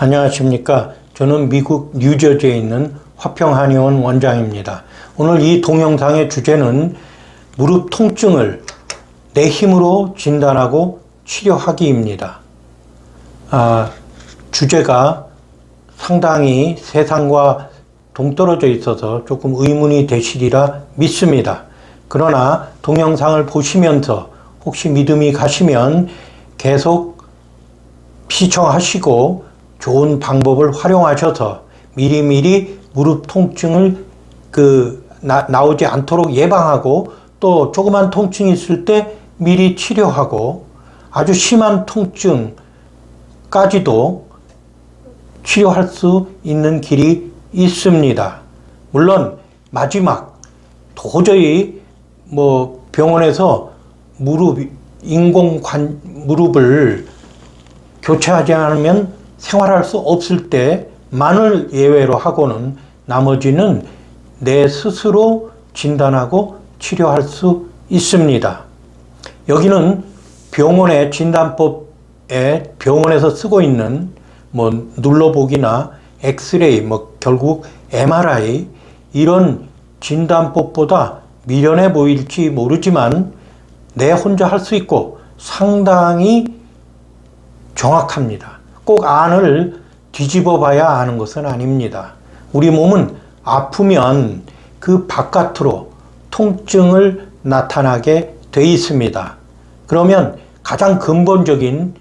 안녕하십니까. 저는 미국 뉴저지에 있는 화평한의원 원장입니다. 오늘 이 동영상의 주제는 무릎 통증을 내 힘으로 진단하고 치료하기입니다. 주제가 상당히 세상과 동떨어져 있어서 조금 의문이 되시리라 믿습니다. 그러나 동영상을 보시면서 혹시 믿음이 가시면 계속 시청하시고 좋은 방법을 활용하셔서 미리미리 무릎 통증을 나오지 않도록 예방하고 또 조그만 통증이 있을 때 미리 치료하고 아주 심한 통증까지도 치료할 수 있는 길이 있습니다. 물론 마지막 도저히 병원에서 무릎을 교체하지 않으면 생활할 수 없을 때만을 예외로 하고는 나머지는 내 스스로 진단하고 치료할 수 있습니다. 여기는 병원의 진단법에 병원에서 쓰고 있는 눌러보기나 엑스레이, 결국 MRI 이런 진단법보다 미련해 보일지 모르지만 내 혼자 할 수 있고 상당히 정확합니다. 꼭 안을 뒤집어 봐야 아는 것은 아닙니다. 우리 몸은 아프면 그 바깥으로 통증을 나타나게 돼 있습니다. 그러면 가장 근본적인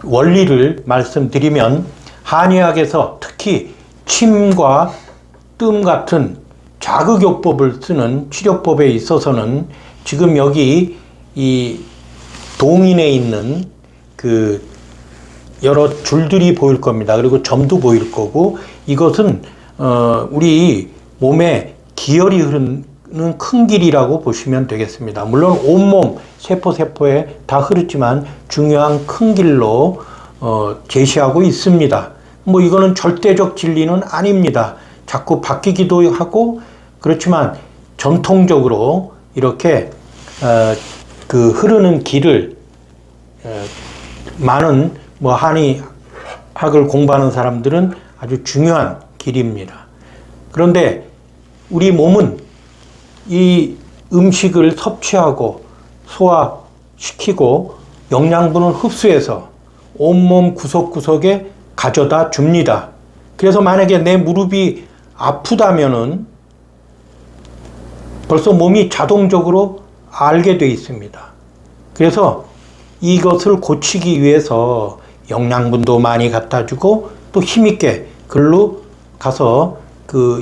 원리를 말씀드리면 한의학에서 특히 침과 뜸 같은 자극요법을 쓰는 치료법에 있어서는 지금 여기 이 동인에 있는 여러 줄들이 보일 겁니다. 그리고 점도 보일 거고 이것은 우리 몸에 기혈이 흐르는 큰 길이라고 보시면 되겠습니다. 물론 온몸 세포에 다 흐르지만 중요한 큰 길로 제시하고 있습니다. 이거는 절대적 진리는 아닙니다. 자꾸 바뀌기도 하고 그렇지만 전통적으로 이렇게 흐르는 길을 많은 한의학을 공부하는 사람들은 아주 중요한 길입니다. 그런데 우리 몸은 이 음식을 섭취하고 소화시키고 영양분을 흡수해서 온몸 구석구석에 가져다 줍니다. 그래서 만약에 내 무릎이 아프다면은 벌써 몸이 자동적으로 알게 돼 있습니다. 그래서 이것을 고치기 위해서 영양분도 많이 갖다 주고 또 힘있게 글로 가서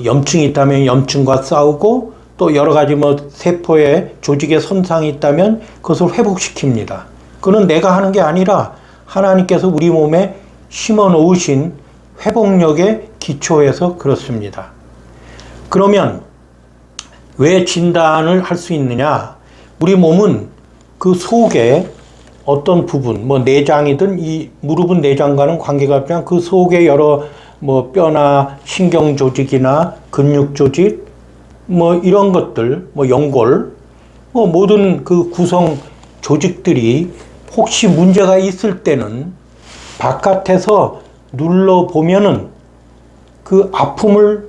염증이 있다면 염증과 싸우고 또 여러 가지 세포의 조직에 손상이 있다면 그것을 회복시킵니다. 그건 내가 하는 게 아니라 하나님께서 우리 몸에 심어 놓으신 회복력의 기초에서 그렇습니다. 그러면 왜 진단을 할 수 있느냐? 우리 몸은 그 속에 어떤 부분, 내장이든 이 무릎은 내장과는 관계가 없지만 그 속에 여러 뼈나 신경 조직이나 근육 조직, 이런 것들, 연골, 모든 그 구성 조직들이 혹시 문제가 있을 때는 바깥에서 눌러보면은 그 아픔을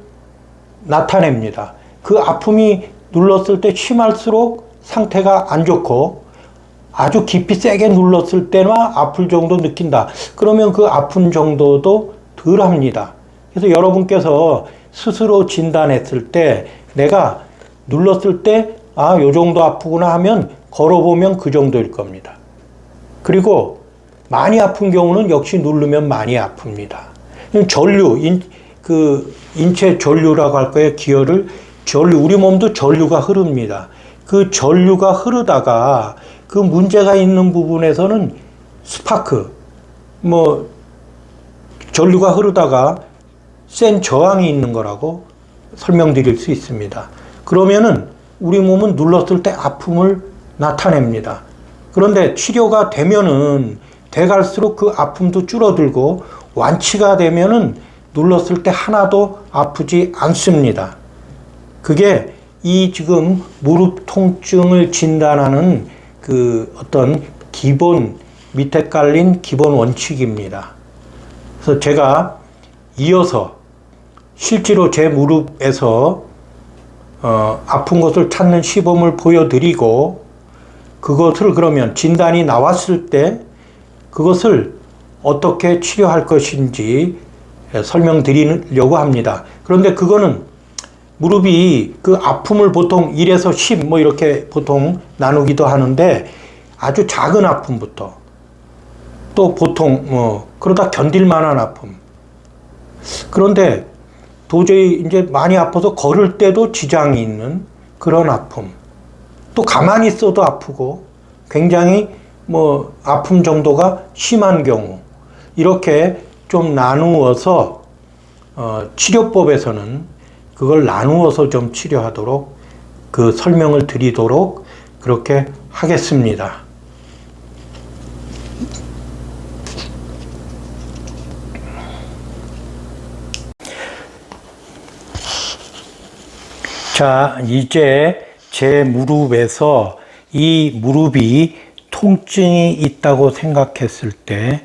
나타냅니다. 그 아픔이 눌렀을 때 심할수록 상태가 안 좋고 아주 깊이 세게 눌렀을 때나 아플 정도 느낀다. 그러면 그 아픈 정도도 덜 합니다. 그래서 여러분께서 스스로 진단했을 때 내가 눌렀을 때 요 정도 아프구나 하면 걸어보면 그 정도일 겁니다. 그리고 많이 아픈 경우는 역시 누르면 많이 아픕니다. 전류, 인체 전류라고 할 거예요. 우리 몸도 전류가 흐릅니다. 그 전류가 흐르다가 그 문제가 있는 부분에서는 스파크, 전류가 흐르다가 센 저항이 있는 거라고 설명드릴 수 있습니다. 그러면은 우리 몸은 눌렀을 때 아픔을 나타냅니다. 그런데 치료가 되면은 돼갈수록 그 아픔도 줄어들고 완치가 되면은 눌렀을 때 하나도 아프지 않습니다. 그게 이 지금 무릎 통증을 진단하는 어떤 기본 밑에 깔린 기본 원칙입니다. 그래서 제가 이어서 실제로 제 무릎에서 아픈 것을 찾는 시범을 보여드리고, 그것을 그러면 진단이 나왔을 때 그것을 어떻게 치료할 것인지 설명드리려고 합니다. 그런데 그거는 무릎이 그 아픔을 보통 1에서 10 뭐 이렇게 보통 나누기도 하는데, 아주 작은 아픔부터 또 보통 그러다 견딜 만한 아픔, 그런데 도저히 이제 많이 아파서 걸을 때도 지장이 있는 그런 아픔, 또 가만히 있어도 아프고 굉장히 아픔 정도가 심한 경우, 이렇게 좀 나누어서 치료법에서는 그걸 나누어서 좀 치료하도록 그 설명을 드리도록 그렇게 하겠습니다. 자, 이제 제 무릎에서 이 무릎이 통증이 있다고 생각했을 때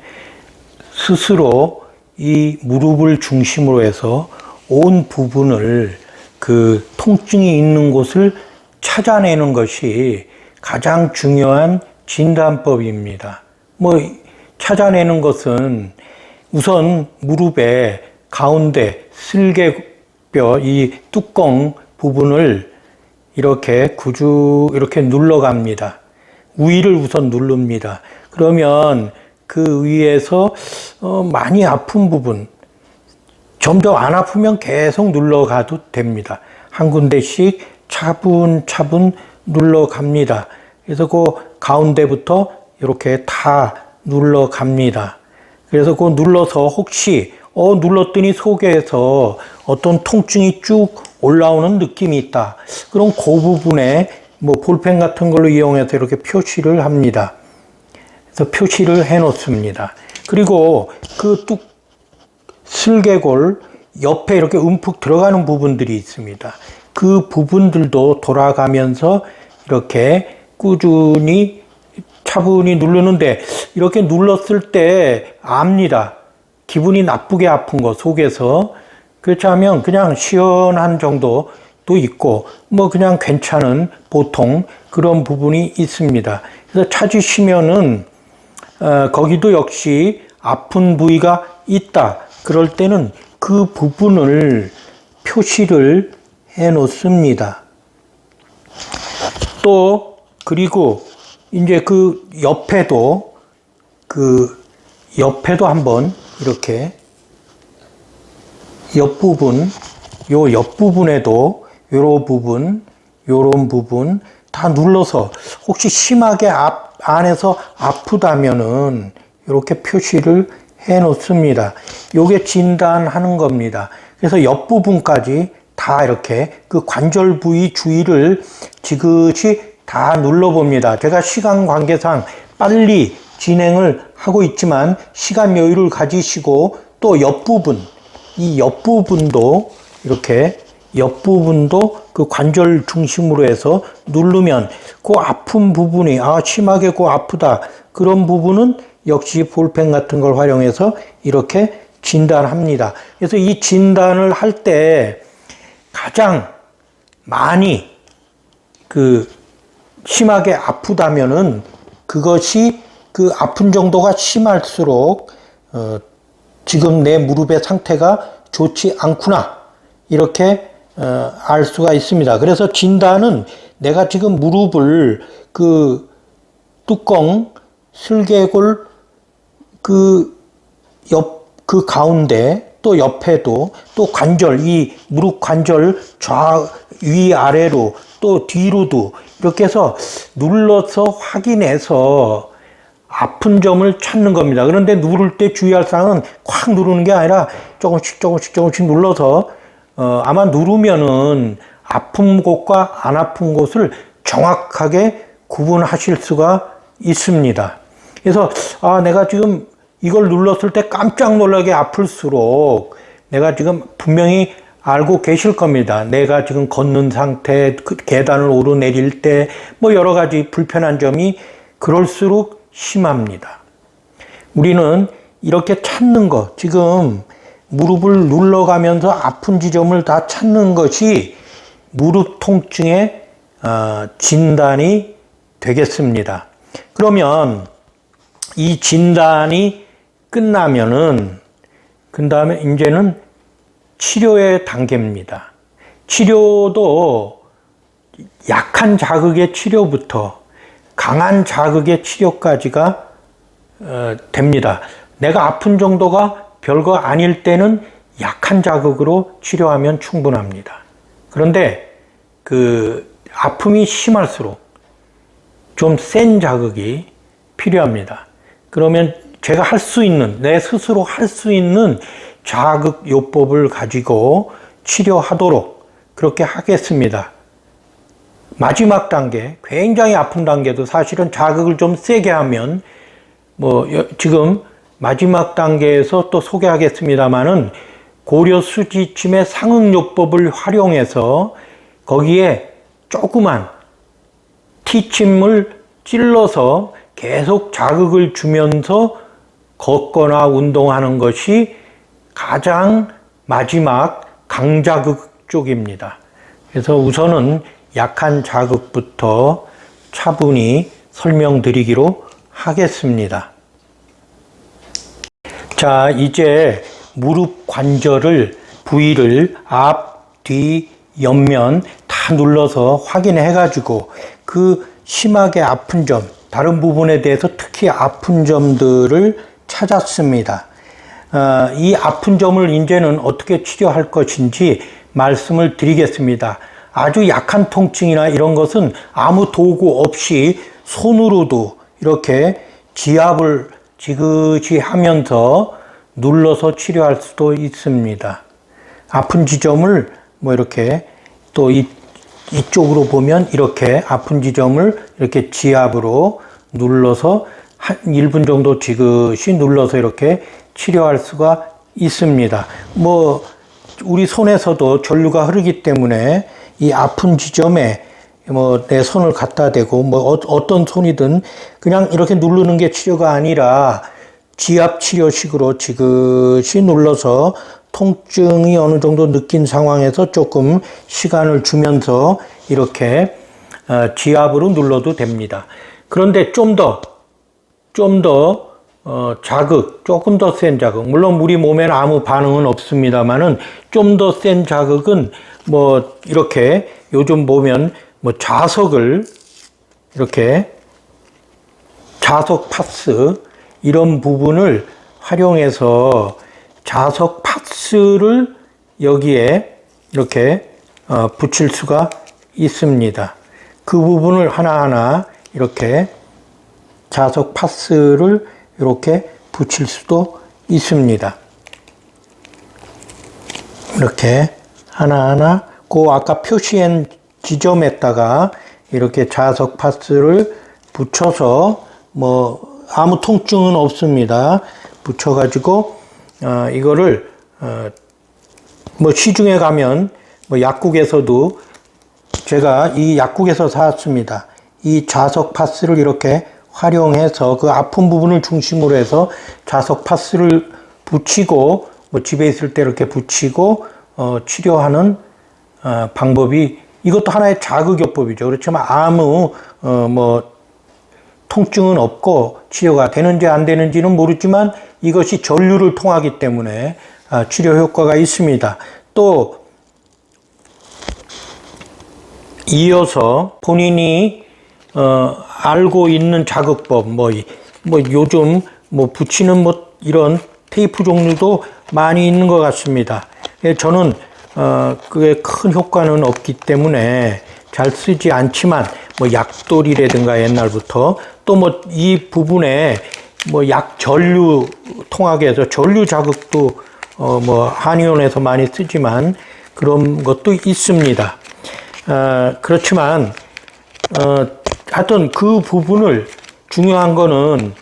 스스로 이 무릎을 중심으로 해서 온 부분을 그 통증이 있는 곳을 찾아내는 것이 가장 중요한 진단법입니다. 찾아내는 것은 우선 무릎의 가운데 슬개뼈 이 뚜껑 부분을 이렇게 이렇게 눌러갑니다. 위를 우선 누릅니다. 그러면 그 위에서 많이 아픈 부분, 점점 안 아프면 계속 눌러가도 됩니다. 한 군데씩 차분차분 눌러갑니다. 그래서 그 가운데부터 이렇게 다 눌러갑니다. 그래서 그 눌러서 혹시 눌렀더니 속에서 어떤 통증이 쭉 올라오는 느낌이 있다. 그럼 그 부분에 볼펜 같은 걸로 이용해서 이렇게 표시를 합니다. 그래서 표시를 해 놓습니다. 그리고 그 슬개골 옆에 이렇게 움푹 들어가는 부분들이 있습니다. 그 부분들도 돌아가면서 이렇게 꾸준히 차분히 누르는데, 이렇게 눌렀을 때 압니다. 기분이 나쁘게 아픈 거 속에서. 그렇지 않으면 그냥 시원한 정도도 있고 그냥 괜찮은 보통 그런 부분이 있습니다. 그래서 찾으시면은 거기도 역시 아픈 부위가 있다. 그럴 때는 그 부분을 표시를 해 놓습니다. 또 그리고 이제 그 옆에도 한번 이렇게 옆부분, 요 옆부분에도 요런 부분 다 눌러서 혹시 심하게 안에서 아프다면은 이렇게 표시를 해 놓습니다. 요게 진단하는 겁니다. 그래서 옆부분까지 다 이렇게 그 관절 부위 주위를 지그시 다 눌러봅니다. 제가 시간 관계상 빨리 진행을 하고 있지만 시간 여유를 가지시고 또 옆부분, 이 옆부분도 이렇게 옆부분도 그 관절 중심으로 해서 누르면 그 아픈 부분이 심하게 아프다. 그런 부분은 역시 볼펜 같은 걸 활용해서 이렇게 진단합니다. 그래서 이 진단을 할 때 가장 많이 심하게 아프다면은 그것이 그 아픈 정도가 심할수록 지금 내 무릎의 상태가 좋지 않구나, 이렇게 알 수가 있습니다. 그래서 진단은 내가 지금 무릎을 그 뚜껑 슬개골 그 가운데 또 옆에도 또 관절, 이 무릎 관절 위아래로 또 뒤로도 이렇게 해서 눌러서 확인해서 아픈 점을 찾는 겁니다. 그런데 누를 때 주의할 사항은 콱 누르는 게 아니라 조금씩 눌러서 아마 누르면은 아픈 곳과 안 아픈 곳을 정확하게 구분하실 수가 있습니다. 그래서 내가 지금 이걸 눌렀을 때 깜짝 놀라게 아플수록 내가 지금 분명히 알고 계실 겁니다. 내가 지금 걷는 상태, 계단을 오르내릴 때 여러 가지 불편한 점이 그럴수록 심합니다. 우리는 이렇게 찾는 거, 지금 무릎을 눌러가면서 아픈 지점을 다 찾는 것이 무릎 통증의 진단이 되겠습니다. 그러면 이 진단이 끝나면은 그 다음에 이제는 치료의 단계입니다. 치료도 약한 자극의 치료부터 강한 자극의 치료까지가 됩니다. 내가 아픈 정도가 별거 아닐 때는 약한 자극으로 치료하면 충분합니다. 그런데 그 아픔이 심할수록 좀 센 자극이 필요합니다. 그러면 제가 할 수 있는, 내 스스로 할 수 있는 자극 요법을 가지고 치료하도록 그렇게 하겠습니다. 마지막 단계, 굉장히 아픈 단계도 사실은 자극을 좀 세게 하면 지금 마지막 단계에서 또 소개하겠습니다만은 고려 수지침의 상응요법을 활용해서 거기에 조그만 티침을 찔러서 계속 자극을 주면서 걷거나 운동하는 것이 가장 마지막 강자극 쪽입니다. 그래서 우선은 약한 자극부터 차분히 설명드리기로 하겠습니다. 자, 이제 무릎 관절을 부위를 앞, 뒤, 옆면 다 눌러서 확인해 가지고 그 심하게 아픈 점, 다른 부분에 대해서 특히 아픈 점들을 찾았습니다. 이 아픈 점을 이제는 어떻게 치료할 것인지 말씀을 드리겠습니다. 아주 약한 통증이나 이런 것은 아무 도구 없이 손으로도 이렇게 지압을 지그시 하면서 눌러서 치료할 수도 있습니다. 아픈 지점을 이렇게 또 이쪽으로 보면 이렇게 아픈 지점을 이렇게 지압으로 눌러서 한 1분 정도 지그시 눌러서 이렇게 치료할 수가 있습니다. 우리 손에서도 전류가 흐르기 때문에 이 아픈 지점에 내 손을 갖다 대고 어떤 손이든 그냥 이렇게 누르는 게 치료가 아니라 지압 치료식으로 지그시 눌러서 통증이 어느 정도 느낀 상황에서 조금 시간을 주면서 이렇게 지압으로 눌러도 됩니다. 그런데 좀 더 자극, 조금 더 센 자극, 물론 우리 몸에는 아무 반응은 없습니다만은 좀 더 센 자극은 이렇게 요즘 보면 자석을 이렇게 자석 파스 이런 부분을 활용해서 자석 파스를 여기에 이렇게 붙일 수가 있습니다. 그 부분을 하나하나 이렇게 자석 파스를 이렇게 붙일 수도 있습니다. 이렇게 하나하나 아까 표시한 지점에다가 이렇게 자석 파스를 붙여서 아무 통증은 없습니다. 붙여가지고 이거를 시중에 가면 약국에서도 제가 이 약국에서 사왔습니다. 이 자석 파스를 이렇게 활용해서 그 아픈 부분을 중심으로 해서 자석 파스를 붙이고 집에 있을 때 이렇게 붙이고 치료하는 방법이 이것도 하나의 자극요법이죠. 그렇지만 아무 통증은 없고 치료가 되는지 안 되는지는 모르지만 이것이 전류를 통하기 때문에 치료 효과가 있습니다. 또 이어서 본인이 알고 있는 자극법, 요즘 붙이는 이런 테이프 종류도 많이 있는 것 같습니다. 저는 그게 큰 효과는 없기 때문에 잘 쓰지 않지만 약돌이라든가 옛날부터 또 이 부분에 약 전류 통하게 해서 전류 자극도 한의원에서 많이 쓰지만 그런 것도 있습니다. 그렇지만 하여튼 그 부분을 중요한 거는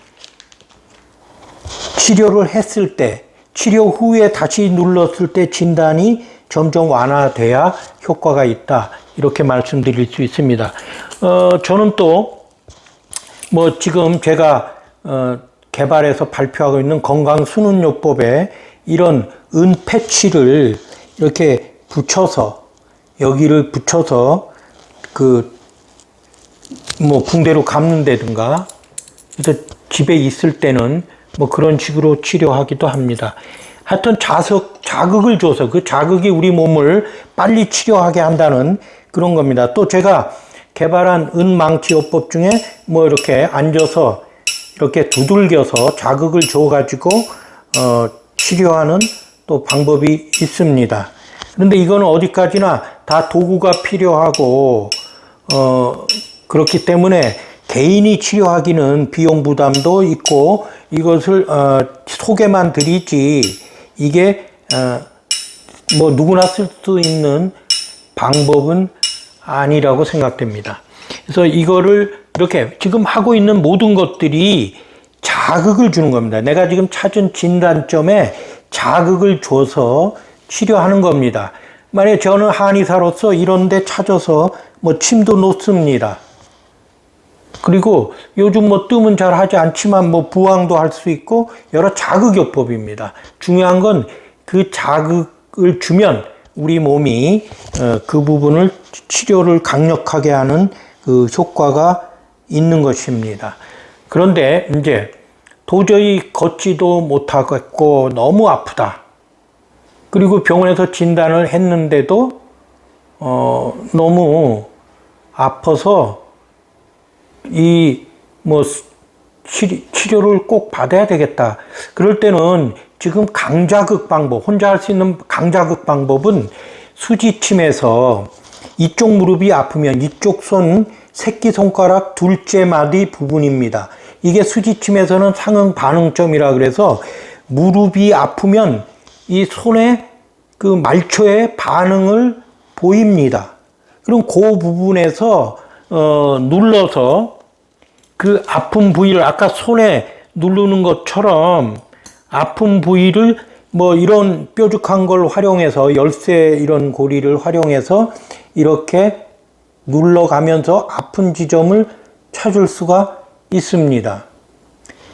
치료를 했을 때 치료 후에 다시 눌렀을 때 진단이 점점 완화돼야 효과가 있다 이렇게 말씀드릴 수 있습니다. 저는 또 지금 제가 개발해서 발표하고 있는 건강수능요법에 이런 은 패치를 이렇게 붙여서, 여기를 붙여서 붕대로 감는다든가, 그래서 집에 있을 때는 뭐 그런 식으로 치료하기도 합니다. 하여튼 자극을 줘서 그 자극이 우리 몸을 빨리 치료하게 한다는 그런 겁니다. 또 제가 개발한 은망치요법 중에 뭐 이렇게 앉아서 이렇게 두들겨서 자극을 줘가지고 치료하는 또 방법이 있습니다. 그런데 이거는 어디까지나 다 도구가 필요하고 그렇기 때문에 개인이 치료하기는 비용 부담도 있고 이것을 소개만 드리지 이게 뭐 누구나 쓸 수 있는 방법은 아니라고 생각됩니다. 그래서 이거를 이렇게 지금 하고 있는 모든 것들이 자극을 주는 겁니다. 내가 지금 찾은 진단점에 자극을 줘서 치료하는 겁니다. 만약에 저는 한의사로서 이런 데 찾아서 뭐 침도 놓습니다. 그리고 요즘 뭐 뜸은 잘 하지 않지만 뭐 부항도 할 수 있고 여러 자극요법입니다. 중요한 건 그 자극을 주면 우리 몸이 그 부분을 치료를 강력하게 하는 그 효과가 있는 것입니다. 그런데 이제 도저히 걷지도 못하겠고 너무 아프다. 그리고 병원에서 진단을 했는데도 너무 아파서 치료를 꼭 받아야 되겠다. 그럴 때는 지금 강자극 방법, 혼자 할 수 있는 강자극 방법은 수지침에서 이쪽 무릎이 아프면 이쪽 손 새끼손가락 둘째 마디 부분입니다. 이게 수지침에서는 상응 반응점이라 그래서 무릎이 아프면 이 손의 그 말초의 반응을 보입니다. 그럼 그 부분에서 눌러서 그 아픈 부위를 아까 손에 누르는 것처럼 아픈 부위를 뭐 이런 뾰족한 걸 활용해서 열쇠 이런 고리를 활용해서 이렇게 눌러가면서 아픈 지점을 찾을 수가 있습니다.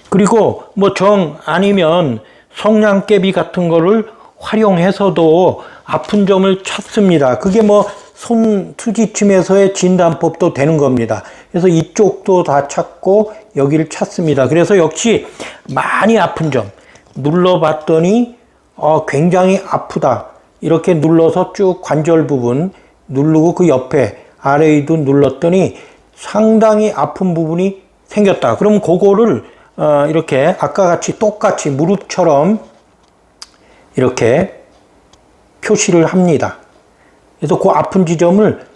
그리고 뭐 정 아니면 성냥개비 같은 거를 활용해서도 아픈 점을 찾습니다. 그게 뭐 손 수지침에서의 진단법도 되는 겁니다. 그래서 이쪽도 다 찾고 여기를 찾습니다. 그래서 역시 많이 아픈 점 눌러봤더니 굉장히 아프다. 이렇게 눌러서 쭉 관절 부분 누르고 그 옆에 아래에도 눌렀더니 상당히 아픈 부분이 생겼다. 그럼 그거를 이렇게 아까 같이 똑같이 무릎처럼 이렇게 표시를 합니다. 그래서 그 아픈 지점을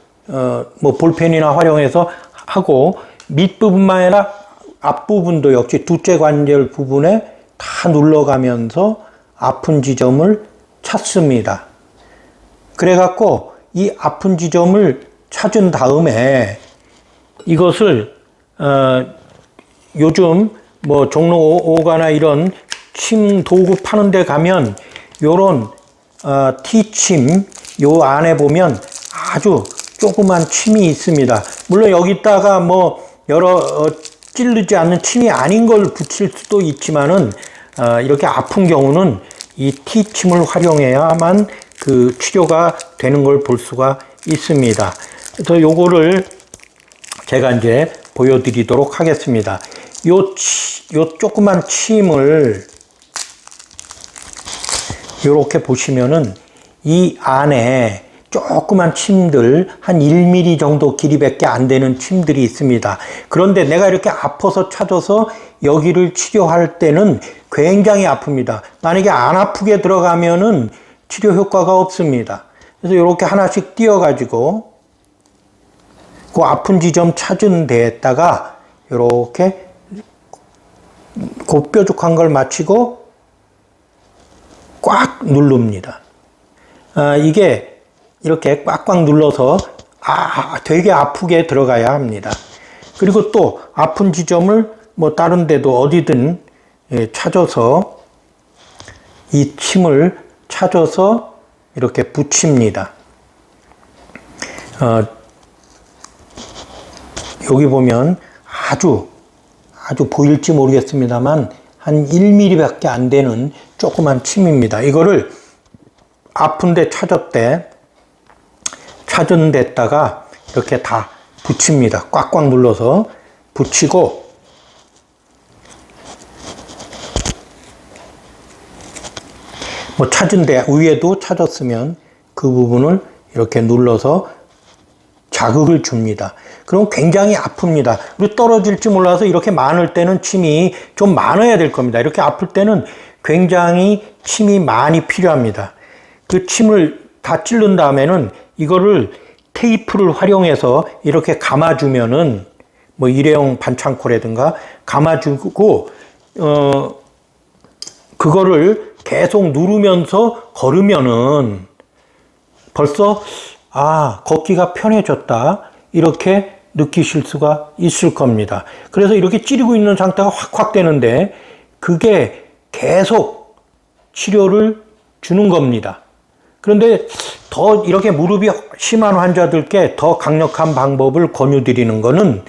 뭐 볼펜이나 활용해서 하고 밑부분만 아니라 앞부분도 역시 두째 관절 부분에 다 눌러가면서 아픈 지점을 찾습니다. 그래갖고 이 아픈 지점을 찾은 다음에 이것을 요즘 뭐 종로 5가나 이런 침 도구 파는 데 가면 요런 T침 요 안에 보면 아주 조그만 침이 있습니다. 물론 여기다가 뭐 여러 찌르지 않는 침이 아닌 걸 붙일 수도 있지만은 이렇게 아픈 경우는 이 T침을 활용해야만 그 치료가 되는 걸 볼 수가 있습니다. 그래서 요거를 제가 이제 보여드리도록 하겠습니다. 요 조그만 침을 요렇게 보시면은 이 안에 조그만 침들 한 1mm 정도 길이밖에 안 되는 침들이 있습니다. 그런데 내가 이렇게 아파서 찾아서 여기를 치료할 때는 굉장히 아픕니다. 만약에 안 아프게 들어가면은 치료 효과가 없습니다. 그래서 이렇게 하나씩 띄어가지고 그 아픈 지점 찾은 데에다가 이렇게 그 뾰족한 걸 맞추고 꽉 누릅니다. 이게 이렇게 꽉꽉 눌러서 되게 아프게 들어가야 합니다. 그리고 또 아픈 지점을 뭐 다른 데도 어디든 찾아서 이 침을 찾아서 이렇게 붙입니다. 여기 보면 아주 보일지 모르겠습니다만 한 1mm밖에 안 되는 조그만 침입니다. 이거를 아픈데 찾은 데다가 이렇게 다 붙입니다. 꽉꽉 눌러서 붙이고, 뭐 찾은 데 위에도 찾았으면 그 부분을 이렇게 눌러서 자극을 줍니다. 그럼 굉장히 아픕니다. 그리고 떨어질지 몰라서 이렇게 많을 때는 침이 좀 많아야 될 겁니다. 이렇게 아플 때는 굉장히 침이 많이 필요합니다. 그 침을 다 찌른 다음에는 이거를 테이프를 활용해서 이렇게 감아주면은, 뭐 일회용 반창고라든가 감아주고, 그거를 계속 누르면서 걸으면은 벌써 걷기가 편해졌다, 이렇게 느끼실 수가 있을 겁니다. 그래서 이렇게 찌르고 있는 상태가 확확 되는데 그게 계속 치료를 주는 겁니다. 그런데 더 이렇게 무릎이 심한 환자들께 더 강력한 방법을 권유드리는 거는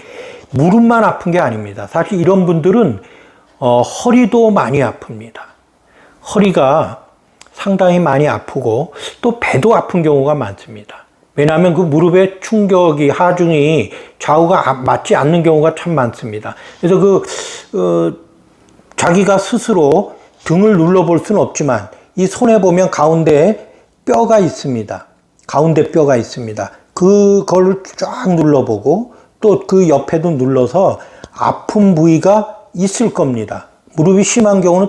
무릎만 아픈 게 아닙니다. 사실 이런 분들은 허리도 많이 아픕니다. 허리가 상당히 많이 아프고 또 배도 아픈 경우가 많습니다. 왜냐하면 그 무릎의 충격이, 하중이 좌우가 맞지 않는 경우가 참 많습니다. 그래서 자기가 스스로 등을 눌러볼 수는 없지만 이 손에 보면 가운데에 뼈가 있습니다. 가운데 뼈가 있습니다. 그걸 쫙 눌러보고 또 그 옆에도 눌러서 아픈 부위가 있을 겁니다. 무릎이 심한 경우는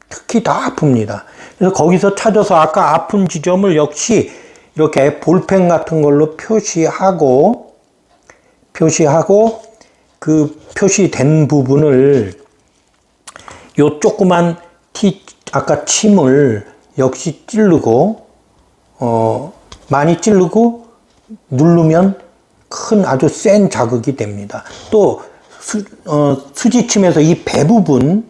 특히 다 아픕니다. 그래서 거기서 찾아서 아까 아픈 지점을 역시 이렇게 볼펜 같은 걸로 표시하고 그 표시된 부분을 요 조그만 아까 침을 역시 찌르고 많이 찌르고 누르면 큰 아주 센 자극이 됩니다. 또 수지침에서 이 배 부분,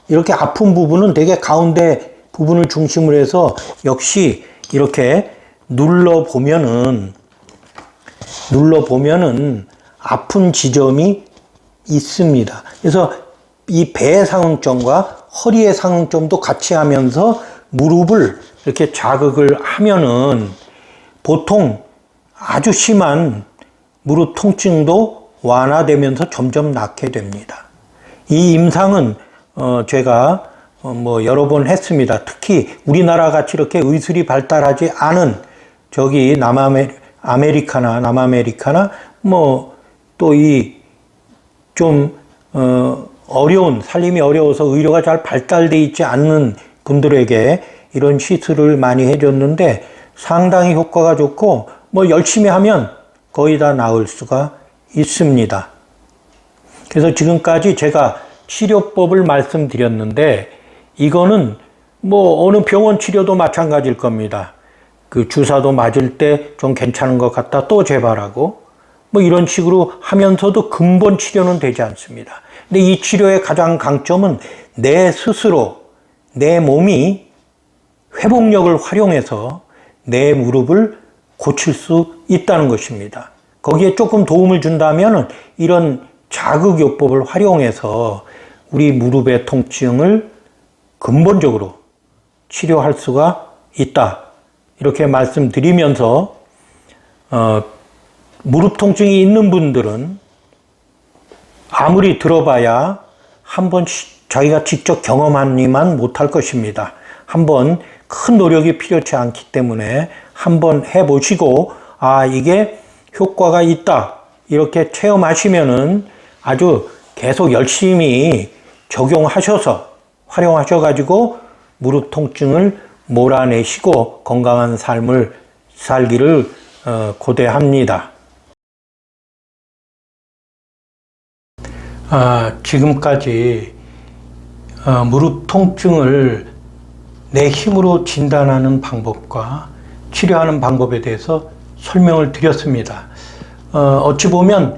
이렇게 아픈 부분은 되게 가운데 부분을 중심으로 해서 역시 이렇게 눌러보면은 아픈 지점이 있습니다. 그래서 이 배의 상응점과 허리의 상응점도 같이 하면서 무릎을 이렇게 자극을 하면은 보통 아주 심한 무릎 통증도 완화되면서 점점 낫게 됩니다. 이 임상은 제가 뭐 여러 번 했습니다. 특히 우리나라 같이 이렇게 의술이 발달하지 않은 저기 남아메리카나 뭐 또 어려운, 살림이 어려워서 의료가 잘 발달되어 있지 않는 분들에게 이런 시술을 많이 해줬는데 상당히 효과가 좋고 뭐 열심히 하면 거의 다 나을 수가 있습니다. 그래서 지금까지 제가 치료법을 말씀드렸는데 이거는 뭐 어느 병원 치료도 마찬가지일 겁니다. 그 주사도 맞을 때 좀 괜찮은 것 같다 또 재발하고 뭐 이런 식으로 하면서도 근본 치료는 되지 않습니다. 근데 이 치료의 가장 강점은 내 스스로, 내 몸이 회복력을 활용해서 내 무릎을 고칠 수 있다는 것입니다. 거기에 조금 도움을 준다면 이런 자극요법을 활용해서 우리 무릎의 통증을 근본적으로 치료할 수가 있다. 이렇게 말씀드리면서 무릎 통증이 있는 분들은 아무리 들어봐야 한번 자기가 직접 경험하니만 못할 것입니다. 한번 큰 노력이 필요치 않기 때문에 한번 해보시고 이게 효과가 있다 이렇게 체험하시면은 아주 계속 열심히 적용하셔서 활용하셔가지고 무릎 통증을 몰아내시고 건강한 삶을 살기를 고대합니다. 지금까지 무릎 통증을 내 힘으로 진단하는 방법과 치료하는 방법에 대해서 설명을 드렸습니다. 어찌 보면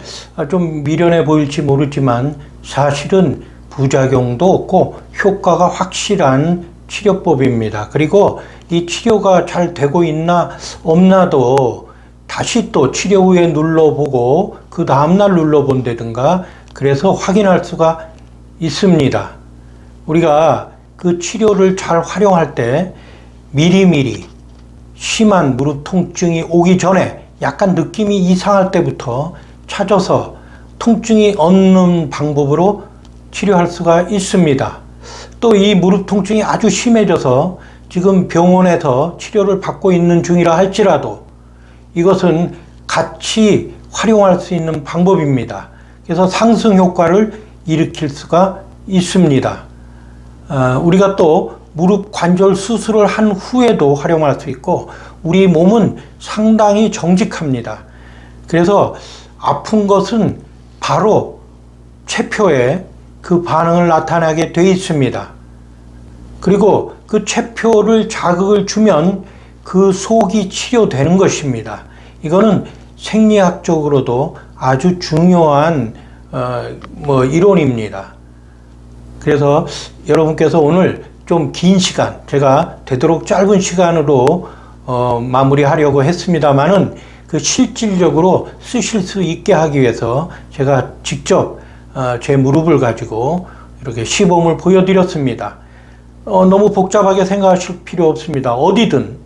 좀 미련해 보일지 모르지만 사실은 부작용도 없고 효과가 확실한 치료법입니다. 그리고 이 치료가 잘 되고 있나 없나도 다시 또 치료 후에 눌러보고 그 다음날 눌러본다든가 그래서 확인할 수가 있습니다. 우리가 그 치료를 잘 활용할 때 미리미리 심한 무릎 통증이 오기 전에 약간 느낌이 이상할 때부터 찾아서 통증이 없는 방법으로 치료할 수가 있습니다. 또 이 무릎 통증이 아주 심해져서 지금 병원에서 치료를 받고 있는 중이라 할지라도 이것은 같이 활용할 수 있는 방법입니다. 그래서 상승 효과를 일으킬 수가 있습니다. 우리가 또 무릎 관절 수술을 한 후에도 활용할 수 있고 우리 몸은 상당히 정직합니다. 그래서 아픈 것은 바로 체표에 그 반응을 나타나게 되어 있습니다. 그리고 그 체표를 자극을 주면 그 속이 치료되는 것입니다. 이거는 생리학적으로도 아주 중요한 이론입니다. 그래서 여러분께서 오늘 좀 긴 시간, 제가 되도록 짧은 시간으로 마무리하려고 했습니다만은 그 실질적으로 쓰실 수 있게 하기 위해서 제가 직접 제 무릎을 가지고 이렇게 시범을 보여드렸습니다. 너무 복잡하게 생각하실 필요 없습니다. 어디든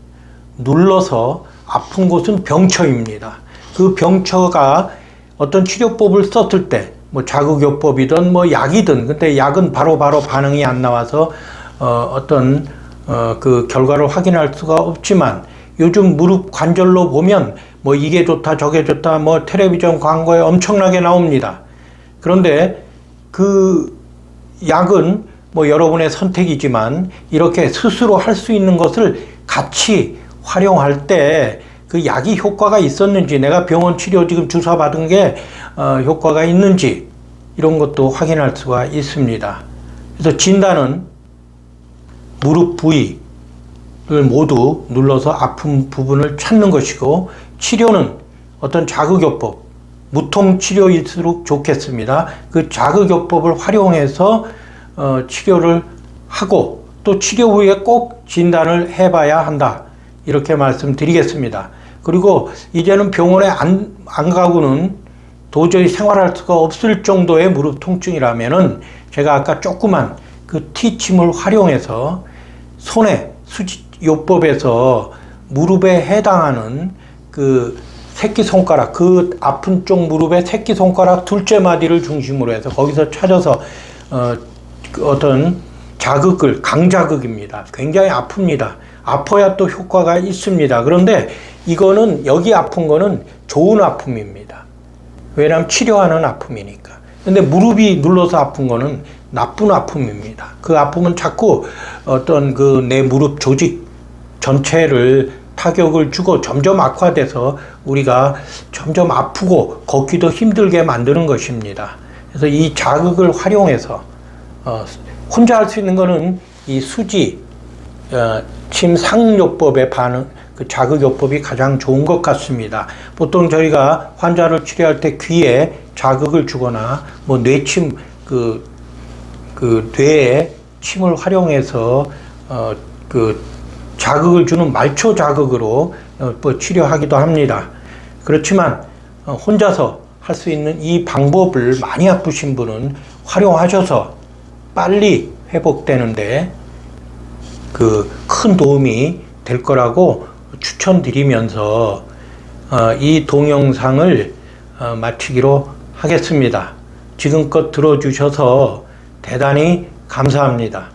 눌러서 아픈 곳은 병처입니다. 그 병처가 어떤 치료법을 썼을 때 자극요법이든 약이든, 근데 약은 바로바로 반응이 안 나와서 어떤 그 결과를 확인할 수가 없지만 요즘 무릎 관절로 보면 이게 좋다 저게 좋다 텔레비전 광고에 엄청나게 나옵니다. 그런데 그 약은 여러분의 선택이지만 이렇게 스스로 할 수 있는 것을 같이 활용할 때 그 약이 효과가 있었는지, 내가 병원 치료 지금 주사 받은 게 효과가 있는지 이런 것도 확인할 수가 있습니다. 그래서 진단은 무릎 부위를 모두 눌러서 아픈 부분을 찾는 것이고, 치료는 어떤 자극요법, 무통치료일수록 좋겠습니다. 그 자극요법을 활용해서 치료를 하고 또 치료 후에 꼭 진단을 해봐야 한다, 이렇게 말씀드리겠습니다. 그리고 이제는 병원에 안 가고는 도저히 생활할 수가 없을 정도의 무릎 통증이라면은 제가 아까 조그만 그 T침을 활용해서 손에 수지요법에서 무릎에 해당하는 그 새끼손가락, 그 아픈 쪽 무릎의 새끼손가락 둘째 마디를 중심으로 해서 거기서 찾아서 어떤 자극을, 강자극입니다. 굉장히 아픕니다. 아파야 또 효과가 있습니다. 그런데 이거는, 여기 아픈 거는 좋은 아픔입니다. 왜냐하면 치료하는 아픔이니까. 근데 무릎이 눌러서 아픈 거는 나쁜 아픔입니다. 그 아픔은 자꾸 어떤 그 내 무릎 조직 전체를 타격을 주고 점점 악화돼서 우리가 점점 아프고 걷기도 힘들게 만드는 것입니다. 그래서 이 자극을 활용해서 혼자 할 수 있는 거는 이 수지 침상요법의 반응, 그 자극요법이 가장 좋은 것 같습니다. 보통 저희가 환자를 치료할 때 귀에 자극을 주거나 뇌침, 그 뇌에 침을 활용해서 그 자극을 주는 말초 자극으로 치료하기도 합니다. 그렇지만 혼자서 할 수 있는 이 방법을 많이 아프신 분은 활용하셔서 빨리 회복되는데 그 큰 도움이 될 거라고 추천드리면서 이 동영상을 마치기로 하겠습니다. 지금껏 들어주셔서 대단히 감사합니다.